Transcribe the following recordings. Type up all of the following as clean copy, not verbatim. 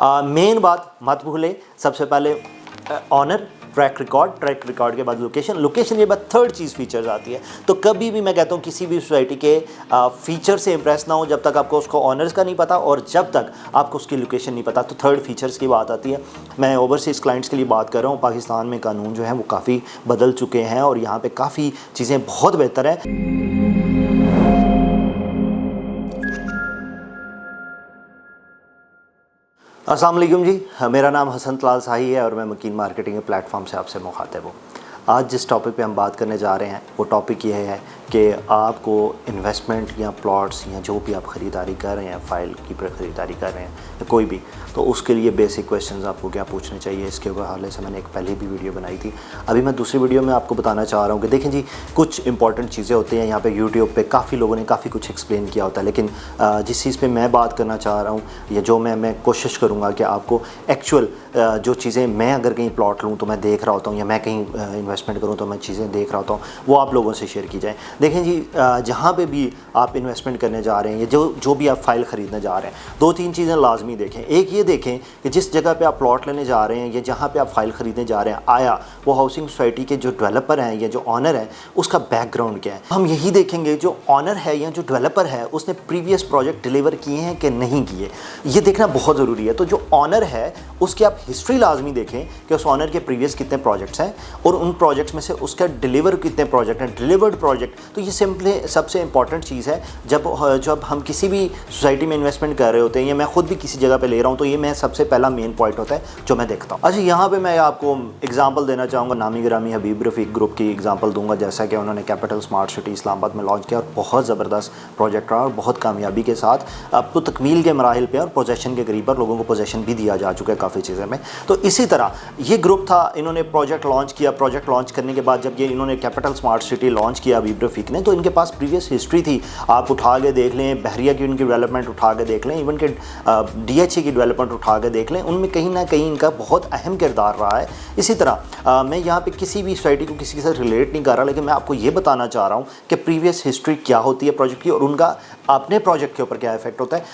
Main बात मत भूलें, सबसे पहले ऑनर, ट्रैक रिकॉर्ड के बाद लोकेशन के बाद थर्ड चीज़ फीचर्स आती है। तो कभी भी मैं कहता हूँ किसी भी सोसाइटी के फीचर से इंप्रेस ना हो जब तक आपको उसको ऑनर्स का नहीं पता और जब तक आपको उसकी लोकेशन नहीं पता। तो थर्ड फीचर्स की बात आती है। मैं ओवरसीज़ क्लाइंट्स के लिए बात कर रहा हूँ। पाकिस्तान में कानून जो है वो काफ़ी बदल चुके हैं और यहाँ पर काफ़ी चीज़ें बहुत बेहतर हैं। अस्सलाम वालेकुम जी, मेरा नाम हसन तलाल शाही है और मैं मकीन मार्केटिंग के प्लेटफॉर्म से आपसे मुखातिब हूँ। आज जिस टॉपिक पे हम बात करने जा रहे हैं वो टॉपिक ये है कि आपको इन्वेस्टमेंट या प्लॉट्स या जो भी आप ख़रीदारी कर रहे हैं, फ़ाइल की ख़रीदारी कर रहे हैं या कोई भी, तो उसके लिए बेसिक क्वेश्चंस आपको क्या पूछने चाहिए। इसके हवाले से मैंने एक पहले भी वीडियो बनाई थी। अभी मैं दूसरी वीडियो में आपको बताना चाह रहा हूँ कि देखें जी, कुछ इंपॉर्टेंट चीज़ें होती हैं। यहाँ पे यूट्यूब पे काफ़ी लोगों ने काफ़ी कुछ एक्सप्लेन किया होता है, लेकिन जिस चीज़ पे मैं बात करना चाह रहा हूँ या जो मैं कोशिश करूँगा कि आपको एक्चुअल जो चीज़ें, मैं अगर कहीं प्लॉट लूँ तो मैं देख रहा होता हूँ या मैं कहीं इन्वेस्टमेंट करूँ तो मैं चीज़ें देख रहा होता हूँ, वो आप लोगों से शेयर की जाए। देखें जी, जहाँ पे भी आप इन्वेस्टमेंट करने जा रहे हैं या जो भी आप फाइल ख़रीदने जा रहे हैं, दो तीन चीज़ें लाजमी देखें। एक ये देखें कि जिस जगह पे आप प्लॉट लेने जा रहे हैं या जहाँ पे आप फाइल ख़रीदने जा रहे हैं, आया वो हाउसिंग सोसाइटी के जो डेवलपर हैं या जो ऑनर है उसका बैकग्राउंड क्या है। हम यही देखेंगे जो ऑनर है या जो डेवलपर है उसने प्रीवियस प्रोजेक्ट डिलीवर किए हैं कि नहीं किए, ये देखना बहुत ज़रूरी है। तो जो ऑनर है उसकी आप हिस्ट्री लाजमी देखें कि उस ऑनर के प्रीवियस कितने प्रोजेक्ट्स हैं और उन प्रोजेक्ट्स में से उसका डिलीवर कितने प्रोजेक्ट हैं, डिलीवर्ड प्रोजेक्ट। तो ये सिंपली सबसे इंपॉर्टेंट चीज़ है जब हम किसी भी सोसाइटी में इन्वेस्टमेंट कर रहे होते हैं या मैं खुद भी किसी जगह पे ले रहा हूँ, तो ये मैं सबसे पहला मेन पॉइंट होता है जो मैं देखता हूँ। अच्छा, यहाँ पे मैं आपको एग्जांपल देना चाहूँगा, नामी गिरामी हबीब रफ़ीक ग्रुप की एग्जांपल दूंगा। जैसा कि उन्होंने कैपिटल स्मार्ट सिटी इस्लामाबाद में लॉन्च किया और बहुत ज़बरदस्त प्रोजेक्ट रहा और बहुत कामयाबी के साथ अब तो तकमील के मराहिल पे और पोजेशन के करीब पर लोगों को पोजेशन भी दिया जा चुका है काफ़ी चीज़ें में। तो इसी तरह ये ग्रुप था, इन्होंने प्रोजेक्ट लॉन्च किया। प्रोजेक्ट लॉन्च करने के बाद जब ये इन्होंने कैपिटल स्मार्ट सिटी लॉन्च किया हबीब रफ़ीक ने, तो इनके पास प्रीवियस हिस्ट्री थी। आप उठा के देख लें, बहरिया की उनकी डेवलपमेंट उठा के देख लें, इवन के DHE की डेवलपमेंट उठा के देख लें, उनमें कहीं ना कहीं इनका बहुत अहम किरदार रहा है। इसी तरह मैं यहाँ पे किसी भी सोसाइटी को किसी के साथ रिलेट नहीं कर रहा, लेकिन मैं आपको ये बताना चाह रहा हूँ कि प्रीवियस हिस्ट्री क्या होती है प्रोजेक्ट की और उनका अपने प्रोजेक्ट के ऊपर क्या इफेक्ट होता है।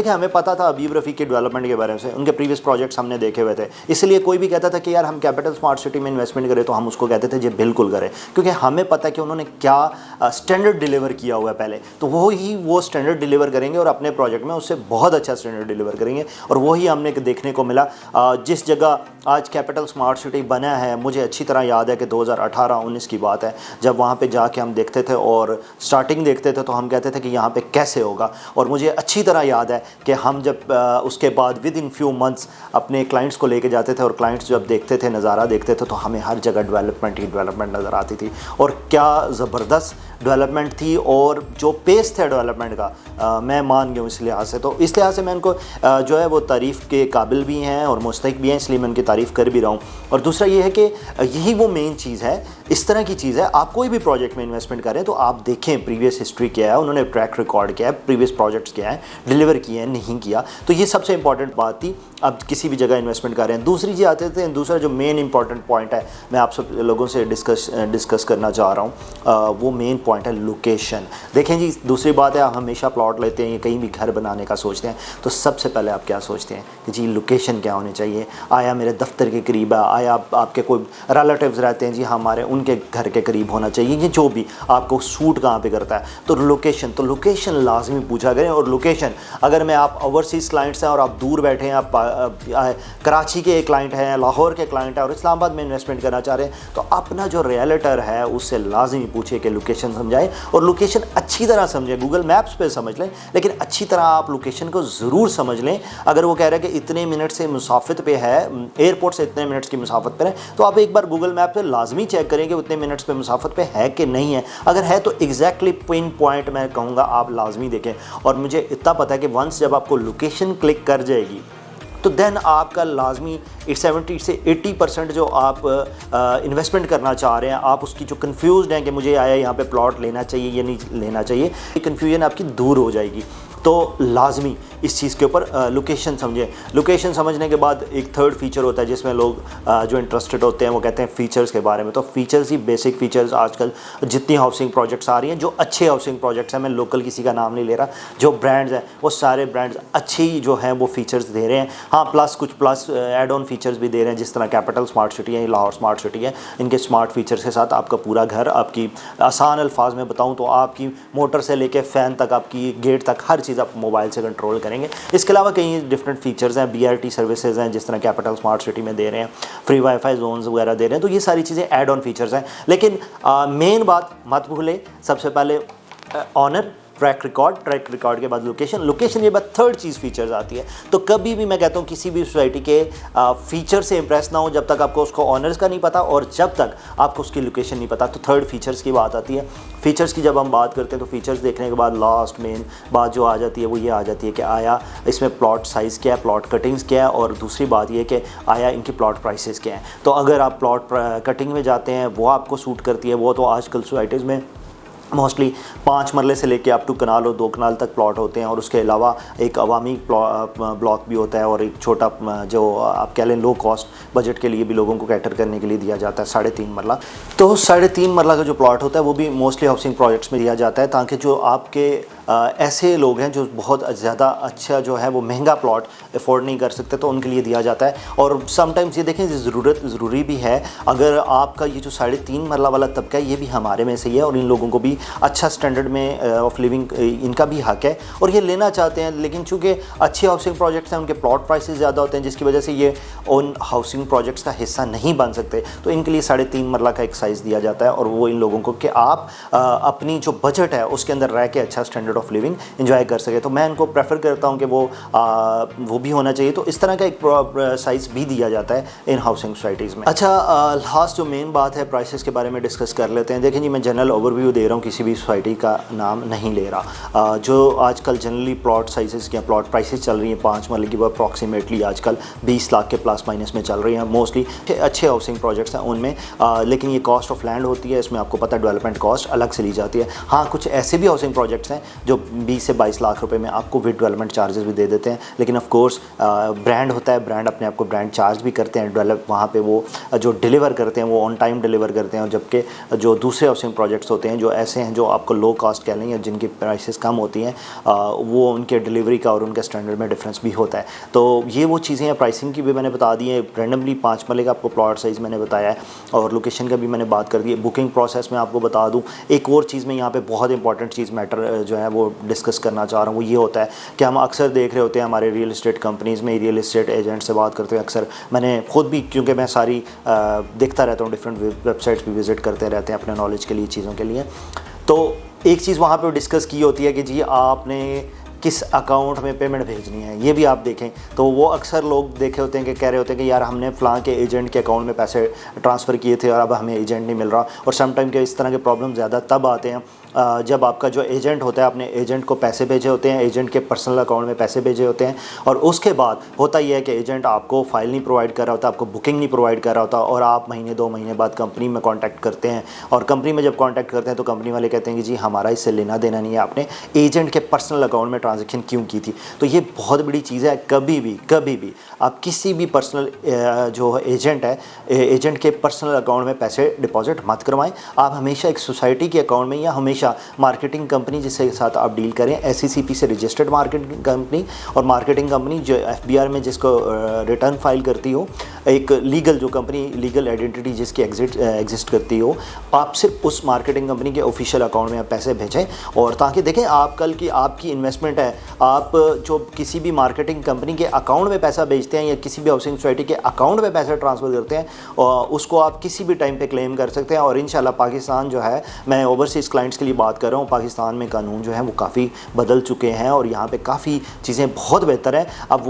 हमें पता था हबीब रफ़ीक के डेवलपमेंट के बारे में, उनके प्रीवियस प्रोजेक्ट्स हमने देखे हुए थे। इसलिए कोई भी कहता था कि यार हम कैपिटल स्मार्ट सिटी में इन्वेस्टमेंट करें, तो हम उसको कहते थे जी बिल्कुल करें, क्योंकि हमें पता है कि उन्होंने क्या स्टैंडर्ड डिलीवर किया हुआ है पहले, तो वो स्टैंडर्ड डिलीवर करेंगे और अपने प्रोजेक्ट में उससे बहुत अच्छा स्टैंडर्ड डिलीवर करेंगे। और वही हमने देखने को मिला। जिस जगह आज कैपिटल स्मार्ट सिटी बना है, मुझे अच्छी तरह याद है कि 2018-19 की बात है, जब वहाँ पे जाके हम देखते थे और स्टार्टिंग देखते थे तो हम कहते थे कि यहाँ पे कैसे होगा। और मुझे अच्छी तरह याद है कि हम जब उसके बाद विद इन फ्यू मंथ्स अपने क्लाइंट्स को लेके जाते थे और क्लाइंट्स जब देखते थे, नज़ारा देखते थे, तो हमें हर जगह डेवलपमेंट ही डेवलपमेंट नज़र आती थी। और क्या ज़बरदस्त डेवलपमेंट थी और जो पेस था डेवलपमेंट का, मैं मान गया हूँ इस लिहाज से। तो इस लिहाज से मैं उनको जो है वो तारीफ़ के काबिल भी हैं और मुस्तहिक भी हैं, इसलिए मैं उनकी तारीफ़ कर भी रहा हूँ। और दूसरा ये है कि यही वो मेन चीज़ है, इस तरह की चीज़ है। आप कोई भी प्रोजेक्ट में इन्वेस्टमेंट करें तो आप देखें प्रीवियस हिस्ट्री क्या है, उन्होंने ट्रैक रिकॉर्ड किया है, प्रीवियस प्रोजेक्ट्स क्या है, डिलीवर किए हैं नहीं किया। तो ये सबसे इंपॉर्टेंट बात थी अब किसी भी जगह इन्वेस्टमेंट कर रहे हैं। दूसरी चीज़ आते थे, दूसरा जो मेन इंपॉर्टेंट पॉइंट है मैं आप सब लोगों से डिस्कस करना चाह रहा हूँ, वो मेन पॉइंट है लोकेशन। देखें जी, दूसरी बात है, आप हमेशा प्लॉट लेते हैं या कहीं भी घर बनाने का सोचते हैं तो सबसे पहले आप क्या सोचते हैं कि जी लोकेशन क्या होनी चाहिए। आया मेरे दफ्तर के करीब है, आया आपके कोई रिलेटिव्स रहते हैं जी हमारे, उनके घर के करीब होना चाहिए, ये जो भी आपको सूट कहाँ पे करता है। तो लोकेशन लाजमी पूछा करें। और लोकेशन, अगर मैं आप ओवरसीज़ क्लाइंट्स हैं और आप दूर बैठे हैं, आप कराची के क्लाइंट हैं, लाहौर के क्लाइंट हैं और इस्लामाबाद में इन्वेस्टमेंट करना चाह रहे हैं, तो अपना जो रियल्टर है उससे लाजमी पूछे कि लोकेशन समझाए और लोकेशन अच्छी तरह समझें। गूगल मैप्स पे समझ लें, लेकिन अच्छी तरह आप लोकेशन को ज़रूर समझ लें। अगर वो कह रहे हैं कि इतने मिनट से मुसाफत पे है, एयरपोर्ट से इतने मिनट्स की मुसाफत पर है, तो आप एक बार गूगल मैप पे लाजमी चेक करें कि उतने मिनट्स पे मुसाफत पे है कि नहीं है। अगर है तो एग्जैक्टली पिन पॉइंट मैं कहूँगा आप लाजमी देखें। और मुझे इतना पता है कि वंस जब आपको लोकेशन क्लिक कर जाएगी तो देन आपका लाजमी 70 से 80% जो आप इन्वेस्टमेंट करना चाह रहे हैं, आप उसकी जो कन्फ्यूज़ड हैं कि मुझे आया यहाँ पे प्लॉट लेना चाहिए या नहीं लेना चाहिए, ये कन्फ्यूजन आपकी दूर हो जाएगी। तो लाजमी इस चीज़ के ऊपर लोकेशन समझें। लोकेशन समझने के बाद एक थर्ड फीचर होता है जिसमें लोग जो इंटरेस्टेड होते हैं वो कहते हैं फ़ीचर्स के बारे में। तो फ़ीचर्स ही बेसिक फ़ीचर्स आजकल जितनी हाउसिंग प्रोजेक्ट्स आ रही हैं, जो अच्छे हाउसिंग प्रोजेक्ट्स हैं, मैं लोकल किसी का नाम नहीं ले रहा, जो ब्रांड्स हैं वो सारे ब्रांड्स अच्छी जो हैं वो फ़ीचर्स दे रहे हैं। हाँ, कुछ प्लस एड ऑन फीचर्स भी दे रहे हैं, जिस तरह कैपिटल स्मार्ट सिटी है, लाहौर स्मार्ट सिटी है, इनके स्मार्ट फीचर्स के साथ आपका पूरा घर, आपकी आसान अल्फाज में बताऊँ तो आपकी मोटर से लेके फ़ैन तक, आपकी गेट तक, हर चीज़ आप मोबाइल से कंट्रोल करेंगे। इसके अलावा कई डिफरेंट फीचर्स हैं, BRT सर्विसेज हैं जिस तरह कैपिटल स्मार्ट सिटी में दे रहे हैं, फ्री वाईफाई जोन्स वगैरह दे रहे हैं। तो ये सारी चीज़ें ऐड ऑन फीचर्स हैं। लेकिन मेन बात मत भूलें, सबसे पहले ऑनर, ट्रैक रिकॉर्ड के बाद लोकेशन के बाद थर्ड चीज़ फीचर्स आती है। तो कभी भी मैं कहता हूँ किसी भी सोसाइटी के फीचर से इंप्रेस ना हो जब तक आपको उसको ऑनर्स का नहीं पता और जब तक आपको उसकी लोकेशन नहीं पता। तो थर्ड फीचर्स की बात आती है। फीचर्स की जब हम बात करते हैं तो फीचर्स देखने के बाद लास्ट मेन बात जो आ जाती है वो ये आ जाती है कि आया इसमें प्लॉट साइज़ क्या है, प्लॉट कटिंग्स क्या है, और दूसरी बात ये कि आया इनकी प्लॉट प्राइसेस क्या हैं। तो अगर आप प्लॉट कटिंग में जाते हैं वो आपको सूट करती है, वो तो आजकल सोसाइटीज़ में मोस्टली 5 मरले से लेके अप टू कनाल और 2 कनाल तक प्लॉट होते हैं, और उसके अलावा एक अवामी ब्लॉक भी होता है और एक छोटा जो आप कह लें लो कॉस्ट बजट के लिए भी लोगों को कैटर करने के लिए दिया जाता है 3.5 मरला। तो 3.5 मरला का जो प्लॉट होता है वो भी मोस्टली हाउसिंग प्रोजेक्ट्स में दिया जाता है, ताकि जो आपके ऐसे लोग हैं जो बहुत ज़्यादा अच्छा जो है वो महंगा प्लॉट अफोर्ड नहीं कर सकते तो उनके लिए दिया जाता है। और समटाइम्स ये देखें ज़रूरी भी है, अगर आपका ये जो 3.5 मरला वाला तबका है ये भी हमारे में से ही है और इन लोगों को भी अच्छा स्टैंडर्ड में ऑफ लिविंग इनका भी हक है और ये लेना चाहते हैं। लेकिन चूँकि अच्छे हाउसिंग प्रोजेक्ट्स हैं उनके प्लॉट प्राइसेस ज़्यादा होते हैं, जिसकी वजह से ये उन हाउसिंग प्रोजेक्ट्स का हिस्सा नहीं बन सकते। तो इनके लिए 3.5 मरला का एक साइज़ दिया जाता है और वो इन लोगों को कि आप अपनी जो बजट है उसके अंदर रह के अच्छा स्टैंडर्ड ऑफ लिविंग एंजॉय कर सके। तो मैं इनको प्रेफर करता हूँ कि वो भी होना चाहिए। तो इस तरह का एक साइज़ भी दिया जाता है इन हाउसिंग सोसाइटीज़ में। अच्छा, लास्ट जो मेन बात है प्राइसेस के बारे में डिस्कस कर लेते हैं। देखें जी, मैं जनरल ओवरव्यू दे रहा हूँ, किसी भी सोसाइटी का नाम नहीं ले रहा। जो आजकल जनरली प्लॉट साइजेस या प्लॉट प्राइसेस चल रही हैं 5 मरले की, वो अप्रॉक्सीमेटली आजकल 20 लाख के प्लस माइनस में चल रही हैं। मोस्टली अच्छे हाउसिंग प्रोजेक्ट्स हैं उनमें, लेकिन ये कॉस्ट ऑफ लैंड होती है, इसमें आपको पता है डेवलपमेंट कॉस्ट अलग से ली जाती है। हाँ, कुछ ऐसे भी हाउसिंग प्रोजेक्ट्स हैं जो 20 से 22 लाख रुपए में आपको विद डेवलपमेंट चार्जेस भी दे देते हैं, लेकिन ऑफ कोर्स ब्रांड होता है, ब्रांड अपने आप को ब्रांड चार्ज भी करते हैं। डेवलप वहाँ पे वो जो डिलीवर करते हैं वो ऑन टाइम डिलीवर करते हैं, और जबकि जो दूसरे हाउसिंग प्रोजेक्ट्स होते हैं जो ऐसे हैं जो आपको लो कॉस्ट कह लें या जिनकी प्राइसेस कम होती हैं, वो उनके डिलीवरी का और उनके स्टैंडर्ड में डिफरेंस भी होता है। तो ये वो चीज़ें हैं। प्राइसिंग की भी मैंने बता दी है, रैंडमली 5 मरले का आपको प्लॉट साइज़ मैंने बताया है, और लोकेशन का भी मैंने बात कर दी है। बुकिंग प्रोसेस में आपको बता दूँ, एक और चीज़ में यहाँ पे बहुत इंपॉर्टेंट चीज़ मैटर जो है वो डिस्कस करना चाह रहा हूँ, वो ये होता है कि हम अक्सर देख रहे होते हैं हमारे रियल इस्टेट कंपनीज़ में, रियल इस्टेट एजेंट से बात करते हैं अक्सर, मैंने खुद भी, क्योंकि मैं सारी देखता रहता हूँ, डिफरेंट वेबसाइट्स भी विज़िट करते रहते हैं अपने नॉलेज के लिए, चीज़ों के लिए। तो एक चीज़ वहाँ पे डिस्कस की होती है कि जी आपने किस अकाउंट में पेमेंट भेजनी है, ये भी आप देखें। तो वो अक्सर लोग देखे होते हैं कि कह रहे होते हैं कि यार हमने फ़लाँ के एजेंट के अकाउंट में पैसे ट्रांसफ़र किए थे और अब हमें एजेंट नहीं मिल रहा। और समटाइम के इस तरह के प्रॉब्लम ज़्यादा तब आते हैं जब आपका जो एजेंट होता है अपने एजेंट को पैसे भेजे होते हैं, एजेंट के पर्सनल अकाउंट में पैसे भेजे होते हैं, और उसके बाद होता ही है कि एजेंट आपको फ़ाइल नहीं प्रोवाइड कर रहा होता, आपको बुकिंग नहीं प्रोवाइड कर रहा होता, और आप महीने 2 महीने बाद कंपनी में कांटेक्ट करते हैं, और कंपनी में जब कांटेक्ट करते हैं तो कंपनी वाले कहते हैं कि जी हमारा इससे लेना देना नहीं है, आपने एजेंट के पर्सनल अकाउंट में ट्रांजेक्शन क्यों की थी। तो ये बहुत बड़ी चीज़ है। कभी भी आप किसी भी पर्सनल जो एजेंट है, एजेंट के पर्सनल अकाउंट में पैसे डिपॉजिट मत करवाएं। आप हमेशा एक सोसाइटी के अकाउंट में या हमेशा मार्केटिंग कंपनी जिसके साथ आप डील करें, SECP से रजिस्टर्ड मार्केटिंग कंपनी, और मार्केटिंग कंपनी जो FBR में जिसको रिटर्न फाइल करती हो, एक लीगल जो कंपनी, लीगल आइडेंटिटी जिसकी एग्जिस्ट करती हो, आप सिर्फ उस मार्केटिंग कंपनी के ऑफिशियल अकाउंट में आप पैसे भेजें। और ताकि देखें आप कल की आपकी इन्वेस्टमेंट है, आप जो किसी भी मार्केटिंग कंपनी के अकाउंट में पैसा भेजते हैं या किसी भी हाउसिंग सोसाइटी के अकाउंट में पैसा ट्रांसफ़र करते हैं, और उसको आप किसी भी टाइम पे क्लेम कर सकते हैं। और इंशाल्लाह पाकिस्तान जो है, मैं ओवरसीज़ क्लाइंट्स के लिए बात कर रहा हूँ, पाकिस्तान में कानून जो है वो काफ़ी बदल चुके हैं और यहाँ पे काफ़ी चीज़ें बहुत बेहतर हैं। अब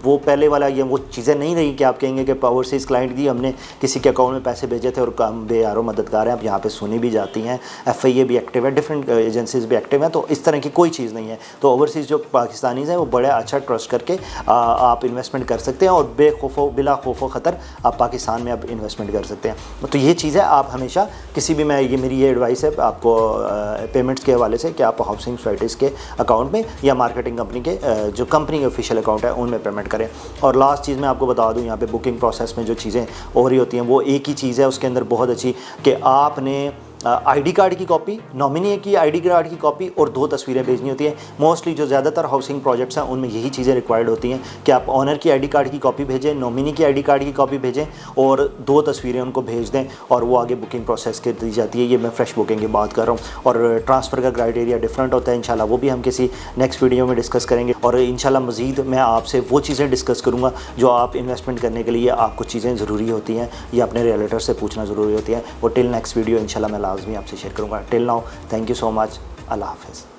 वो पहले वाला ये वो चीज़ें नहीं रही कि आप कहेंगे कि ओवरसीज़ क्लाइंट की हमने किसी के अकाउंट में पैसे भेजे थे और हम बेयारो मददगार हैं, अब यहाँ पे सुनी भी जाती हैं, FIA भी एक्टिव है, डिफरेंट एजेंसीज़ भी एक्टिव हैं, तो इस तरह की कोई चीज़ नहीं है। तो ओवरसीज़ जो पाकिस्तानीज़ हैं वो बड़े अच्छा ट्रस्ट करके आप इन्वेस्टमेंट कर सकते हैं और बिला खौफ ख़तर आप पाकिस्तान में अब इन्वेस्टमेंट कर सकते हैं। तो ये चीज़ है, आप हमेशा किसी भी, मैं ये मेरी ये एडवाइस है आपको पेमेंट्स के हवाले से कि आप हाउसिंग सोसाइटीज़ के अकाउंट में या मार्केटिंग कंपनी के जो कंपनी के ऑफिशियल अकाउंट है उनमें पेमेंट करें। और लास्ट चीज़ मैं आपको बता दूं, यहाँ पे बुकिंग प्रोसेस में जो चीज़ें हो रही होती हैं वो एक ही चीज़ है उसके अंदर बहुत अच्छी, कि आपने ID कार्ड की कॉपी, नॉमिनी की ID कार्ड की कॉपी और 2 तस्वीरें भेजनी होती हैं। मोस्टली जो ज़्यादातर हाउसिंग प्रोजेक्ट्स हैं उनमें यही चीज़ें रिक्वायर्ड होती हैं कि आप ऑनर की ID कार्ड की कॉपी भेजें, नॉमिनी की ID कार्ड की कॉपी भेजें और 2 तस्वीरें उनको भेज दें और वो आगे बुकिंग प्रोसेस कर दी जाती है। ये मैं फ्रेश बुकिंग की बात कर रहा हूँ। और ट्रांसफ़र का क्राइटेरिया डिफरेंट होता है, इंशाल्लाह वो भी हम किसी नेक्स्ट वीडियो में डिस्कस करेंगे। और इंशाल्लाह मज़ीद मैं आपसे वो चीज़ें डिस्कस करूँगा जो आप इन्वेस्टमेंट करने के लिए आपको चीज़ें ज़रूरी होती हैं या अपने रिलेटर से पूछना ज़रूरी होती है। और टिल नेक्स्ट वीडियो इंशाल्लाह मैं लाजमी आपसे शेयर करूँगा। Till now, thank you so much, अल्लाह हाफ़िज़।